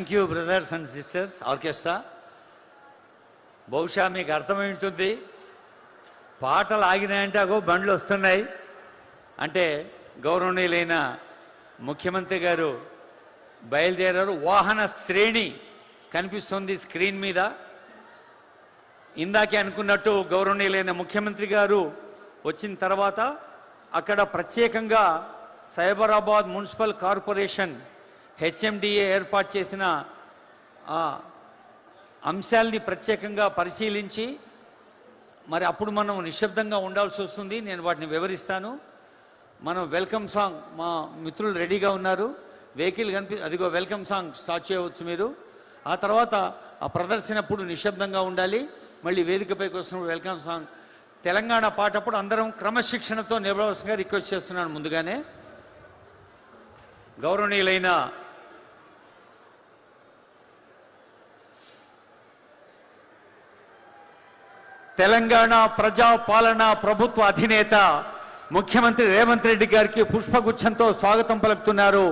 Thank you brothers and sisters orchestra. బహుశా మీకు అర్థమై ఉంటుంది, పాటలు ఆగినాయంటే అగో బండ్లు వస్తున్నాయి అంటే గౌరవనీయులైన ముఖ్యమంత్రి గారు బయలుదేరారు. వాహన శ్రేణి కనిపిస్తుంది స్క్రీన్ మీద. ఇందాకే అనుకున్నట్టు గౌరవనీయులైన ముఖ్యమంత్రి గారు వచ్చిన తర్వాత అక్కడ ప్రత్యేకంగా సైబరాబాద్ మున్సిపల్ కార్పొరేషన్ హెచ్ఎండిఏ ఏర్పాటు చేసిన అంశాల్ని ప్రత్యేకంగా పరిశీలించి మరి అప్పుడు మనం నిశ్శబ్దంగా ఉండాల్సి వస్తుంది. నేను వాటిని వివరిస్తాను. మనం వెల్కమ్ సాంగ్, మా మిత్రులు రెడీగా ఉన్నారు. వెహికల్ అదిగో వెల్కమ్ సాంగ్ స్టార్ట్ చేయవచ్చు మీరు. ఆ తర్వాత ఆ ప్రదర్శనప్పుడు నిశ్శబ్దంగా ఉండాలి. మళ్ళీ వేదికపైకి వస్తున్నప్పుడు వెల్కమ్ సాంగ్. తెలంగాణ పాటప్పుడు అందరం క్రమశిక్షణతో నిలబడవలసిందిగా రిక్వెస్ట్ చేస్తున్నాను. ముందుగానే గౌరవనీయులైన తెలంగాణ ప్రజాపాలన ప్రభుత్వ అధినేత ముఖ్యమంత్రి రేవంత్ రెడ్డి గారికి పుష్పగుచ్చంతో స్వాగతం పలుకుతున్నారు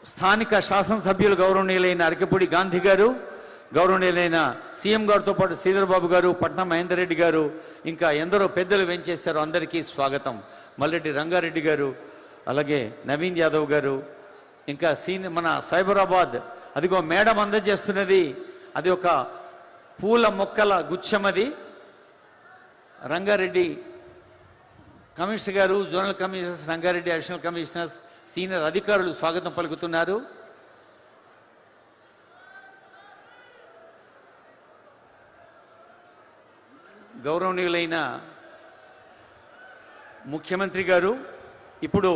స్థానిక శాసనసభ్యులు గౌరవనీయులైన అరకెపూడి గాంధీ గారు, గౌరవనీయులైన సీఎం గారితో పాటు శ్రీధర్ బాబు గారు, పట్నం మహేందర్ రెడ్డి గారు, ఇంకా ఎందరో పెద్దలు వెంచేశారు. అందరికీ స్వాగతం. మల్లెడ్డి రంగారెడ్డి గారు, అలాగే నవీన్ యాదవ్ గారు, ఇంకా మన సైబరాబాద్ అదిగో మేడం అందజేస్తున్నది, అది ఒక పూల మొక్కల గుచ్చమది. రంగారెడ్డి కమిషనర్ గారు, zonal commissioners, Rangareddy additional commissioners, senior అధికారులు స్వాగతం పలుకుతున్నారు. గౌరవనీయులైన ముఖ్యమంత్రి గారు ఇప్పుడు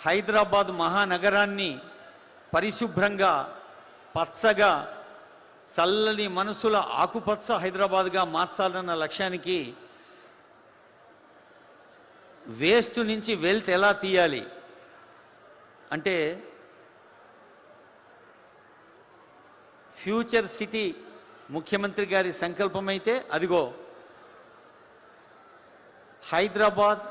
హైదరాబాద్ మహానగరాన్ని పరిశుభ్రంగా పచ్చగా చల్లని మనసుల ఆకుపచ్చ హైదరాబాద్గా మార్చాలన్న లక్ష్యానికి వేస్ట్ నుంచి వెల్త్ ఎలా తీయాలి అంటే ఫ్యూచర్ సిటీ ముఖ్యమంత్రి గారి సంకల్పం అయితే అదిగో హైదరాబాద్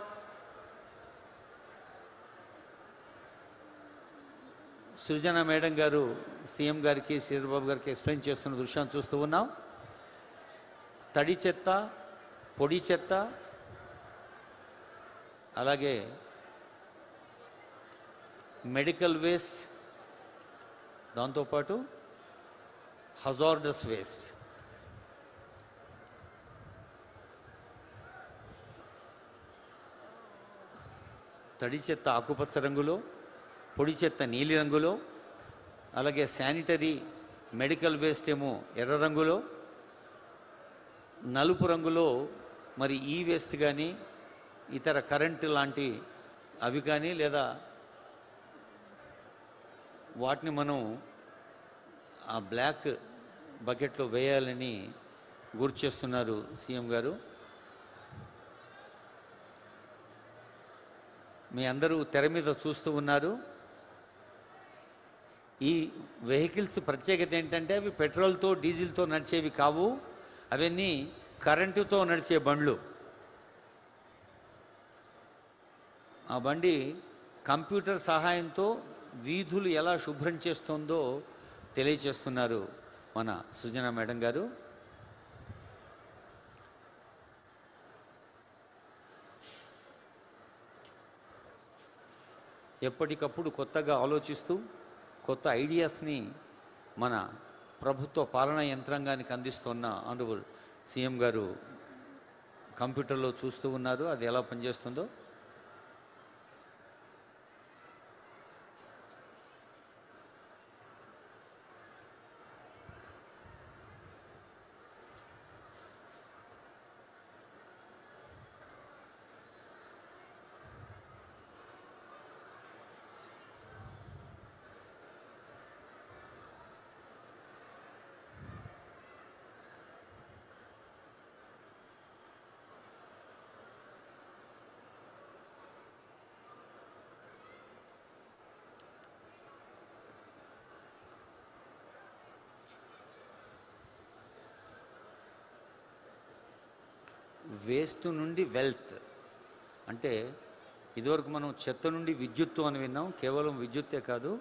సృజన మేడం గారు సీఎం గారికి శ్రీధర్బాబు గారికి ఎక్స్ప్లెయిన్ చేస్తున్న దృశ్యాన్ని చూస్తూ ఉన్నాం. తడి చెత్త, పొడి చెత్త, అలాగే మెడికల్ వేస్ట్, దాంతోపాటు హజార్డస్ వేస్ట్. తడి చెత్త ఆకుపచ్చ రంగులో, పొడి చెత్త నీలి రంగులో, అలాగే శానిటరీ మెడికల్ వేస్ట్ ఏమో ఎర్ర రంగులో, నలుపు రంగులో మరి ఈ వేస్ట్ కానీ ఇతర కరెంటు లాంటి అవి కానీ లేదా వాటిని మనం ఆ బ్లాక్ బకెట్లో వేయాలని గుర్తు చేస్తున్నారు సీఎం గారు. మీ అందరూ తెర మీద చూస్తూ ఉన్నారు. ఈ వెహికల్స్ ప్రత్యేకత ఏంటంటే అవి పెట్రోల్తో డీజిల్తో నడిచేవి కావు, అవన్నీ కరెంటుతో నడిచే బండ్లు. ఆ బండి కంప్యూటర్ సహాయంతో వీధులు ఎలా శుభ్రం చేస్తుందో తెలియచేస్తున్నారు మన సృజన మేడం గారు. ఎప్పటికప్పుడు కొత్తగా ఆలోచిస్తూ కొత్త ఐడియాస్ని మన ప్రభుత్వ పాలనా యంత్రాంగానికి అందిస్తున్న ఆనరబుల్ సీఎం గారు కంప్యూటర్లో చూస్తూ ఉన్నారు అది ఎలా పనిచేస్తుందో. వేస్ట్ నుండి వెల్త్ అంటే ఇదివరకు మనం చెత్త నుండి విద్యుత్తు అని విన్నాం. కేవలం విద్యుత్తే కాదు,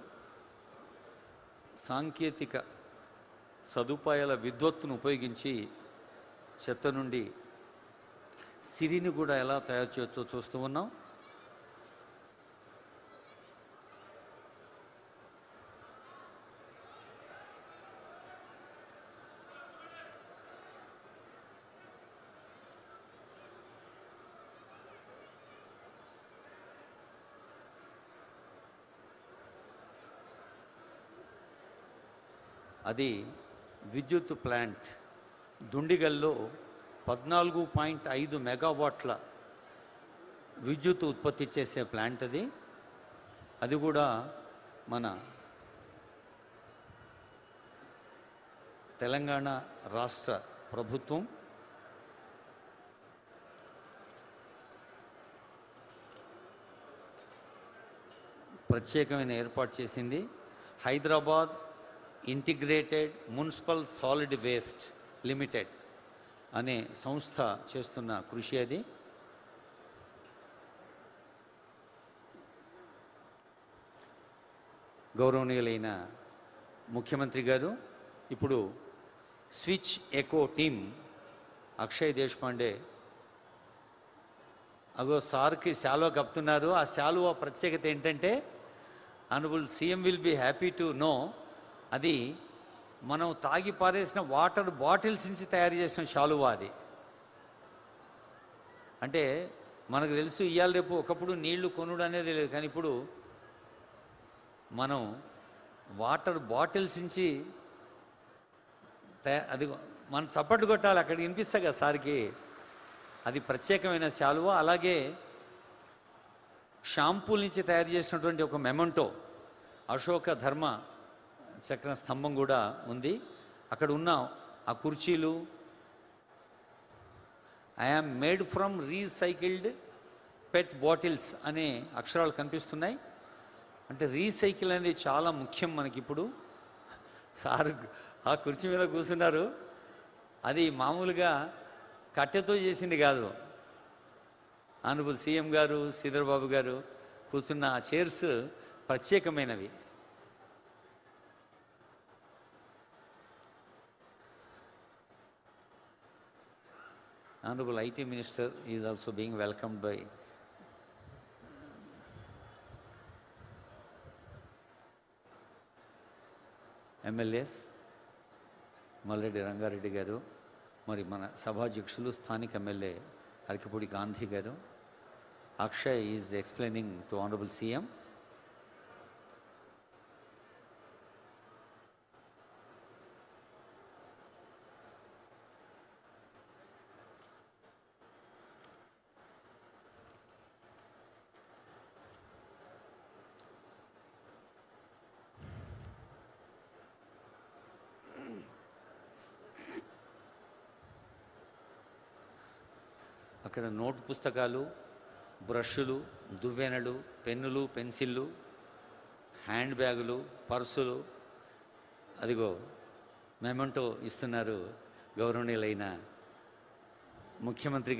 సాంకేతిక సదుపాయాల విద్వత్తును ఉపయోగించి చెత్త నుండి సిరిని కూడా ఎలా తయారు చేయొచ్చో చూస్తూ ఉన్నాం. అది విద్యుత్ ప్లాంట్ దుండిగల్లో 14.5 మెగావాట్ల విద్యుత్ ఉత్పత్తి చేసే ప్లాంట్ అది కూడా మన తెలంగాణ రాష్ట్ర ప్రభుత్వం ప్రత్యేకమైన ఏర్పాటు చేసింది. Hyderabad integrated municipal solid waste limited అనే సంస్థ చేస్తున్న కృషి అది. గౌరవనీయులైన ముఖ్యమంత్రి గారు ఇప్పుడు switch eco team Akshay Deshpande అగో సార్కి శాలువా కప్పుతున్నారు. ఆ శాలువా ప్రత్యేకత ఏంటంటే honourable CM will be happy to know అది మనం తాగి పారేసిన వాటర్ బాటిల్స్ నుంచి తయారు చేసిన శాలువా అది. అంటే మనకు తెలుసు ఇవాళ రేపు ఒకప్పుడు నీళ్లు కొనుడు అనేది లేదు, కానీ ఇప్పుడు మనం వాటర్ బాటిల్స్ నుంచి అది మనం చప్పట్లు కొట్టాలి, అక్కడికి వినిపిస్తా కదా సార్కి. అది ప్రత్యేకమైన శాలువా. అలాగే షాంపూల నుంచి తయారు చేసినటువంటి ఒక మెమెంటో అశోక ధర్మ చక్ర స్తంభం కూడా ఉంది. అక్కడ ఉన్న ఆ కుర్చీలు I am made from recycled pet bottles అనే అక్షరాలు కనిపిస్తున్నాయి. అంటే రీసైకిల్ అనేది చాలా ముఖ్యం మనకిప్పుడు. సార్ ఆ కుర్చీ మీద కూర్చున్నారు, అది మామూలుగా కట్టెతో చేసింది కాదు. ఆనరబుల్ సీఎం గారు శ్రీధర్ బాబు గారు కూర్చున్న ఆ చైర్స్ ప్రత్యేకమైనవి. Honorable IT Minister is also being welcomed by MLAs, Malreddy Rangareddy గారు, మరి మన సభాధ్యక్షులు స్థానిక ఎమ్మెల్యే అరకిపూడి గాంధీ గారు. Akshay is explaining to honourable CM. అక్కడ నోట్ పుస్తకాలు, బ్రష్లు, దువ్వెనలు, పెన్నులు, పెన్సిళ్ళు, హ్యాండ్ బ్యాగులు, పర్సులు, అదిగో మెమెంటో ఇస్తున్నారు గౌరవనీయులైన ముఖ్యమంత్రి గారు.